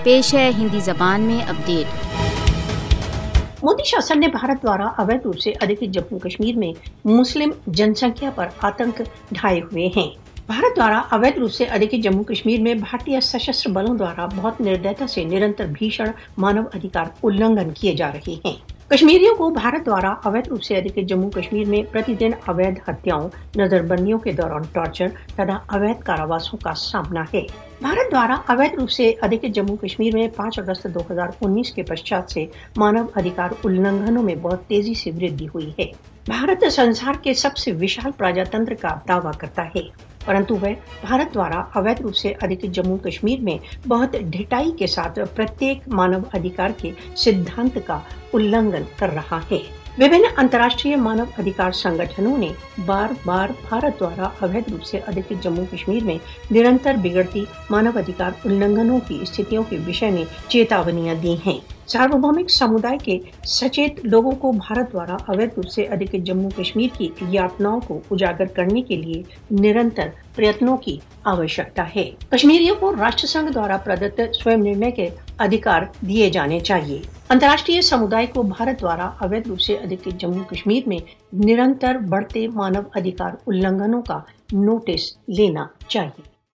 پیش ہے ہندی زبان میں اپڈیٹ۔ मोदी शासन ने भारत द्वारा अवैध रूप से अधिकृत जम्मू कश्मीर में मुस्लिम जनसंख्या पर आतंक ढाए हुए हैं। भारत द्वारा अवैध रूप से अधिकृत जम्मू कश्मीर में भारतीय सशस्त्र बलों द्वारा बहुत निर्दयता से निरंतर भीषण मानव अधिकार उल्लंघन किए जा रहे हैं। कश्मीरियों को भारत द्वारा अवैध रूप से अधिकृत जम्मू कश्मीर में प्रतिदिन अवैध हत्याओं, नजरबंदियों के दौरान टॉर्चर तथा अवैध कारावासों का सामना है। भारत द्वारा अवैध रूप से अधिकृत जम्मू कश्मीर में 5 अगस्त 2019 के पश्चात से मानव अधिकार उल्लंघनों में बहुत तेजी से वृद्धि हुई है। भारत संसार के सबसे विशाल प्रजातंत्र का दावा करता है, परंतु वह भारत द्वारा अवैध रूप से अधिकृत जम्मू कश्मीर में बहुत ढिठाई के साथ प्रत्येक मानव अधिकार के सिद्धांत का उल्लंघन कर रहा है। विभिन्न अंतर्राष्ट्रीय मानव अधिकार संगठनों ने बार बार भारत द्वारा अवैध रूप से अधिकृत जम्मू कश्मीर में निरंतर बिगड़ती मानव अधिकार उल्लंघनों की स्थितियों के विषय में चेतावनियां दी हैं। सार्वभौमिक समुदाय के सचेत लोगों को भारत द्वारा अवैध रूप से अधिकृत जम्मू कश्मीर की यातनाओं को उजागर करने के लिए निरंतर प्रयत्नों की आवश्यकता है। कश्मीरियों को राष्ट्र संघ द्वारा प्रदत्त स्वयं निर्णय के अधिकार दिए जाने चाहिए। अंतर्राष्ट्रीय समुदाय को भारत द्वारा अवैध रूप से अधिकृत जम्मू कश्मीर में निरंतर बढ़ते मानव अधिकार उल्लंघनों का नोटिस लेना चाहिए।